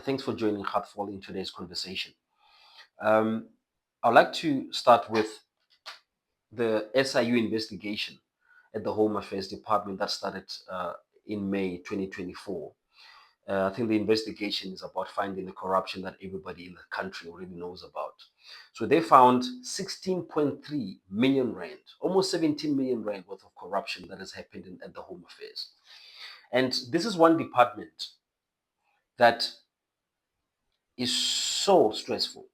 Thanks for joining Heartful in today's conversation. Um, I'd like to start with the SIU investigation at the Home Affairs Department that started in May 2024. I think the investigation is about finding the corruption that everybody in the country already knows about. So they found 16.3 million rand, almost 17 million rand worth of corruption that has happened at the Home Affairs. And this is one department that is so stressful.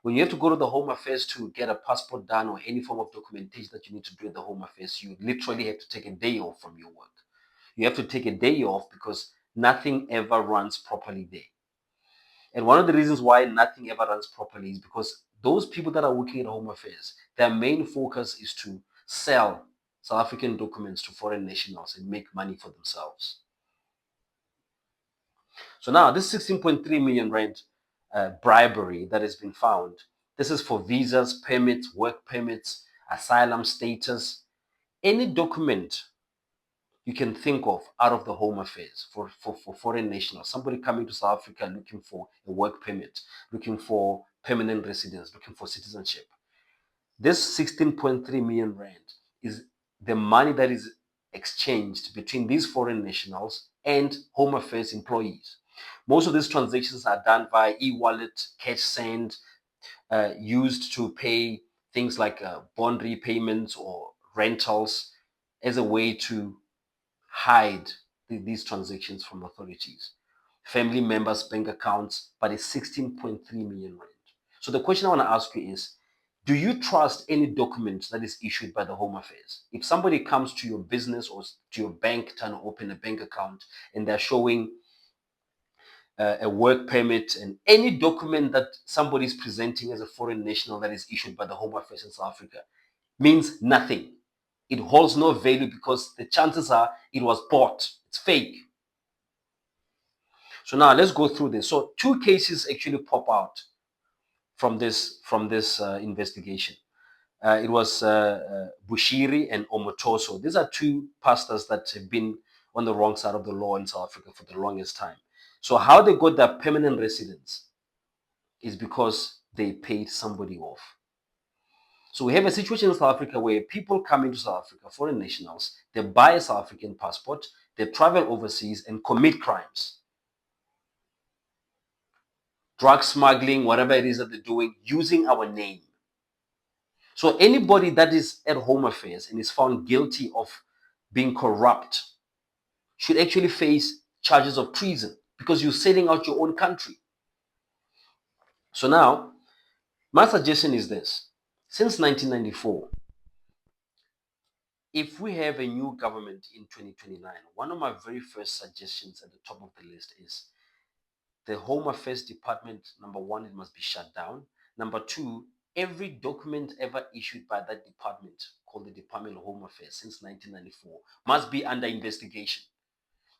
When you have to go to the Home Affairs to get a passport done or any form of documentation that you need to do at the Home Affairs, you literally have to take a day off from your work. You have to take a day off because nothing ever runs properly there. And one of the reasons why nothing ever runs properly is because those people that are working at Home Affairs, their main focus is to sell South African documents to foreign nationals and make money for themselves. So now this 16.3 million rand bribery that has been found, this is for visas, permits, work permits, asylum status, any document you can think of out of the Home Affairs for foreign nationals, somebody coming to South Africa looking for a work permit, looking for permanent residence, looking for citizenship. This 16.3 million rand is the money that is exchanged between these foreign nationals and Home Affairs employees. Most of these transactions are done via e-wallet, cash send, used to pay things like bond repayments or rentals as a way to hide these transactions from authorities. Family members' bank accounts, but it's 16.3 million rand. So the question I want to ask you is, do you trust any document that is issued by the Home Affairs? If somebody comes to your business or to your bank trying to open a bank account and they're showing a work permit and any document that somebody is presenting as a foreign national that is issued by the Home Affairs in South Africa means nothing. It holds no value because the chances are it was bought. It's fake. So now let's go through this. So two cases actually pop out from this investigation. It was Bushiri and Omotoso. These are two pastors that have been on the wrong side of the law in South Africa for the longest time. So how they got their permanent residence is because they paid somebody off. So we have a situation in South Africa where people come into South Africa, foreign nationals, they buy a South African passport, they travel overseas and commit crimes. Drug smuggling, whatever it is that they're doing, using our name. So anybody that is at Home Affairs and is found guilty of being corrupt should actually face charges of treason because you're selling out your own country. So now, my suggestion is this. Since 1994, if we have a new government in 2029, one of my very first suggestions at the top of the list is the Home Affairs Department, number one, it must be shut down. Number two, every document ever issued by that department, called the Department of Home Affairs since 1994, must be under investigation.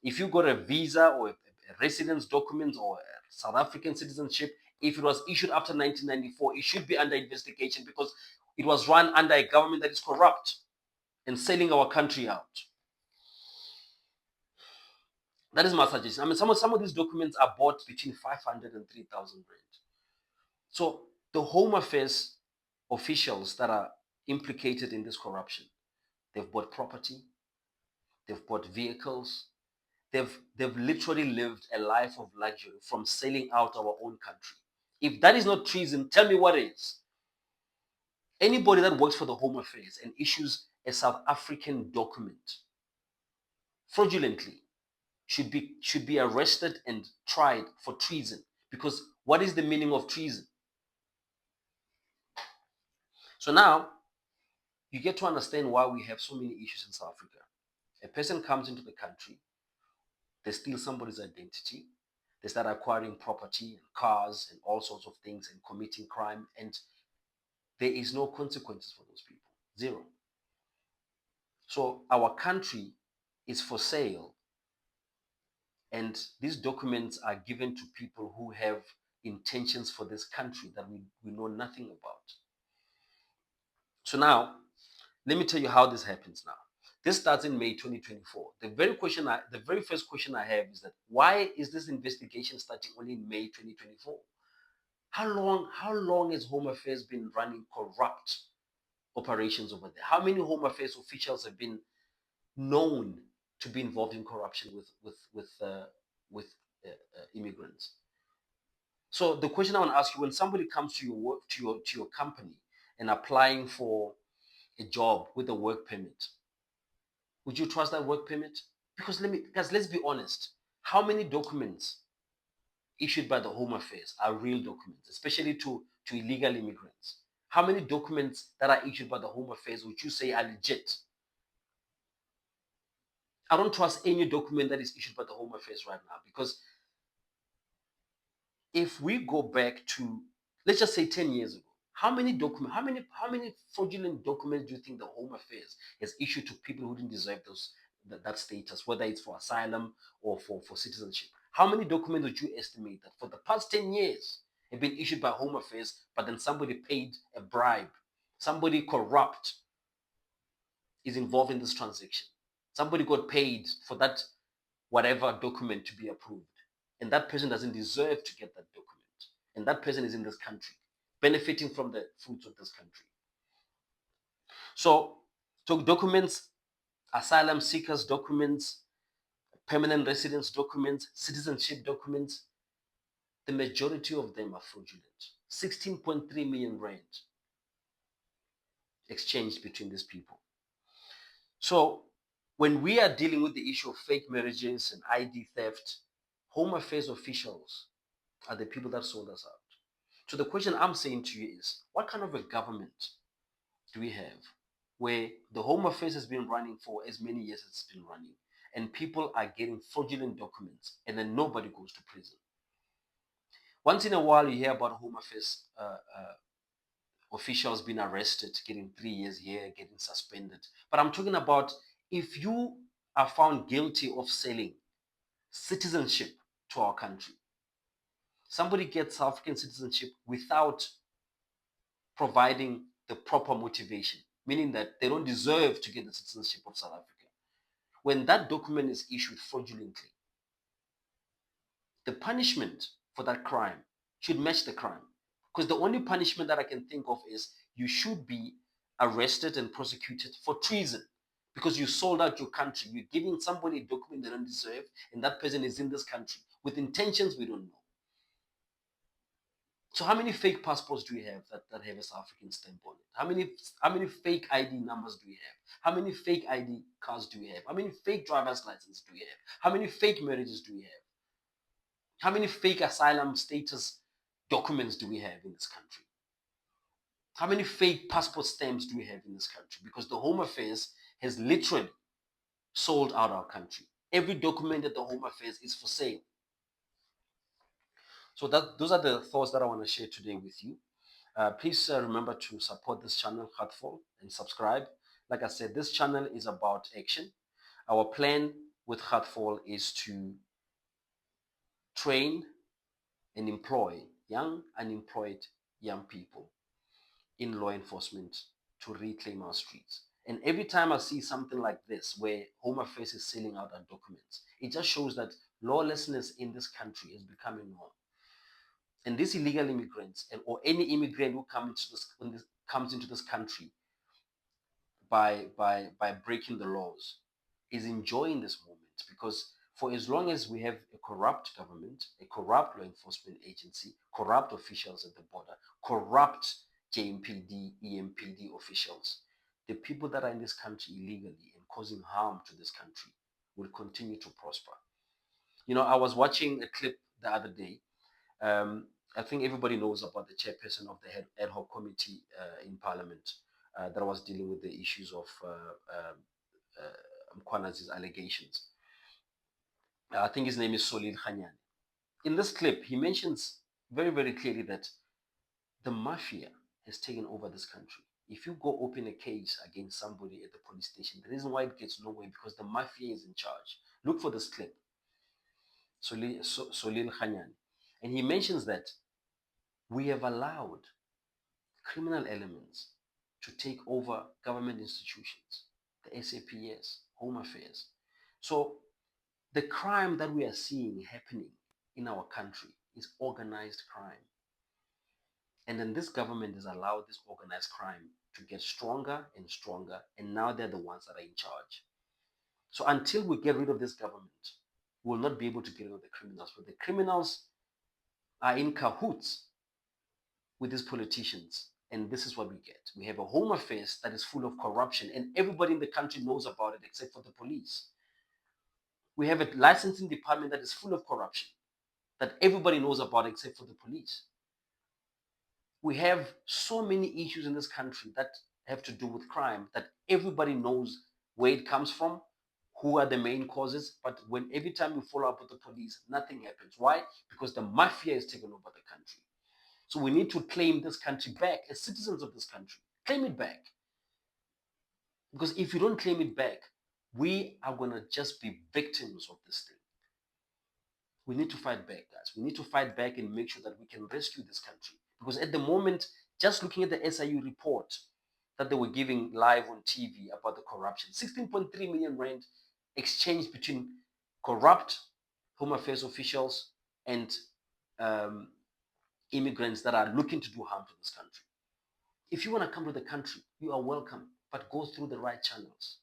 If you got a visa or a residence document or a South African citizenship, if it was issued after 1994, it should be under investigation because it was run under a government that is corrupt and selling our country out. That is my suggestion. I mean, some of these documents are bought between 500 and 3,000 rand. So the Home Affairs officials that are implicated in this corruption, they've bought property, they've bought vehicles, they've literally lived a life of luxury from selling out our own country. If that is not treason, tell me what is. Anybody that works for the Home Affairs and issues a South African document fraudulently should be arrested and tried for treason. Because what is the meaning of treason? So now you get to understand why we have so many issues in South Africa. A person comes into the country, they steal somebody's identity, they start acquiring property and cars and all sorts of things and committing crime, and there is no consequences for those people. Zero. So our country is for sale, and these documents are given to people who have intentions for this country that we know nothing about. So now, let me tell you how this happens now. This starts in May 2024. The very first question I have is that why is this investigation starting only in May 2024? How long has Home Affairs been running corrupt operations over there? How many Home Affairs officials have been known to be involved in corruption with immigrants? So the question I want to ask you: when somebody comes to your work to your company and applying for a job with a work permit, would you trust that work permit? Because let's be honest. How many documents issued by the Home Affairs are real documents, especially to illegal immigrants? How many documents that are issued by the Home Affairs would you say are legit? I don't trust any document that is issued by the Home Affairs right now, because if we go back to, let's just say, 10 years ago, how many fraudulent documents do you think the Home Affairs has issued to people who didn't deserve that status, whether it's for asylum or for citizenship? How many documents would you estimate that for the past 10 years have been issued by Home Affairs, but then somebody paid a bribe, somebody corrupt is involved in this transaction, somebody got paid for that whatever document to be approved, and that person doesn't deserve to get that document, and that person is in this country benefiting from the fruits of this country? So documents, asylum seekers documents, permanent residence documents, citizenship documents, the majority of them are fraudulent. 16.3 million rand exchanged between these people. So when we are dealing with the issue of fake marriages and ID theft, Home Affairs officials are the people that sold us out. So the question I'm saying to you is, what kind of a government do we have where the Home Affairs has been running for as many years as it's been running, and people are getting fraudulent documents, and then nobody goes to prison? Once in a while, you hear about Home Affairs officials being arrested, getting 3 years here, getting suspended. But I'm talking about if you are found guilty of selling citizenship to our country, somebody gets South African citizenship without providing the proper motivation, meaning that they don't deserve to get the citizenship of South Africa. When that document is issued fraudulently, the punishment for that crime should match the crime. Because the only punishment that I can think of is you should be arrested and prosecuted for treason, because you sold out your country. You're giving somebody a document they don't deserve, and that person is in this country with intentions we don't know. So how many fake passports do we have that have a South African stamp on it? How many fake ID numbers do we have? How many fake ID cards do we have? How many fake driver's licenses do we have? How many fake marriages do we have? How many fake asylum status documents do we have in this country? How many fake passport stamps do we have in this country? Because the Home Affairs has literally sold out our country. Every document at the Home Affairs is for sale. So those are the thoughts that I want to share today with you. Please remember to support this channel, Heartful, and subscribe. Like I said, this channel is about action. Our plan with Heartful is to train and employ unemployed young people in law enforcement to reclaim our streets. And every time I see something like this, where Home Affairs is selling out our documents, it just shows that lawlessness in this country is becoming norm. And these illegal immigrants, or any immigrant who comes into this country by breaking the laws, is enjoying this moment, because for as long as we have a corrupt government, a corrupt law enforcement agency, corrupt officials at the border, corrupt JMPD, EMPD officials, the people that are in this country illegally and causing harm to this country will continue to prosper. I was watching a clip the other day. I think everybody knows about the chairperson of the ad hoc committee in Parliament that was dealing with the issues of Mkwanazi's allegations. I think his name is Solil Khanyani. In this clip, he mentions very, very clearly that the mafia has taken over this country. If you go open a case against somebody at the police station, the reason why it gets nowhere is because the mafia is in charge. Look for this clip, Solil Khanyani. And he mentions that we have allowed criminal elements to take over government institutions. The SAPS, Home Affairs. So the crime that we are seeing happening in our country is organized crime. And then this government has allowed this organized crime to get stronger and stronger. And now they're the ones that are in charge. So until we get rid of this government, we will not be able to get rid of the criminals. But the criminals are in cahoots with these politicians. And this is what we get. We have a home affairs that is full of corruption, and everybody in the country knows about it except for the police. We have a licensing department that is full of corruption that everybody knows about except for the police. We have so many issues in this country that have to do with crime that everybody knows where it comes from, who are the main causes, but when every time we follow up with the police, nothing happens. Why? Because the mafia is taken over the country. So we need to claim this country back as citizens of this country. Claim it back. Because if you don't claim it back, we are going to just be victims of this thing. We need to fight back, guys. We need to fight back and make sure that we can rescue this country. Because at the moment, just looking at the SIU report that they were giving live on TV about the corruption, 16.3 million rand exchanged between corrupt Home Affairs officials and um, immigrants that are looking to do harm to this country. If you want to come to the country, you are welcome, but go through the right channels.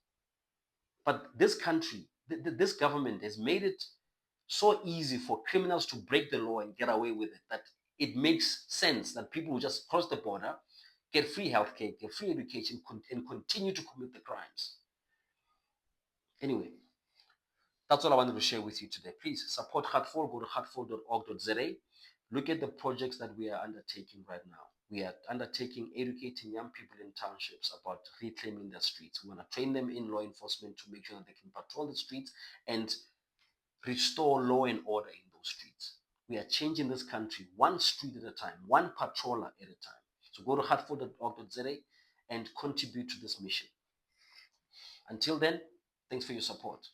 But this country, this government has made it so easy for criminals to break the law and get away with it that it makes sense that people will just cross the border, get free healthcare, get free education, and continue to commit the crimes. Anyway, that's all I wanted to share with you today. Please support Heartful. Go to heartful.org.za. Look at the projects that we are undertaking right now. We are undertaking educating young people in townships about reclaiming their streets. We want to train them in law enforcement to make sure that they can patrol the streets and restore law and order in those streets. We are changing this country one street at a time, one patroller at a time. So go to heartful.org.za and contribute to this mission. Until then, thanks for your support.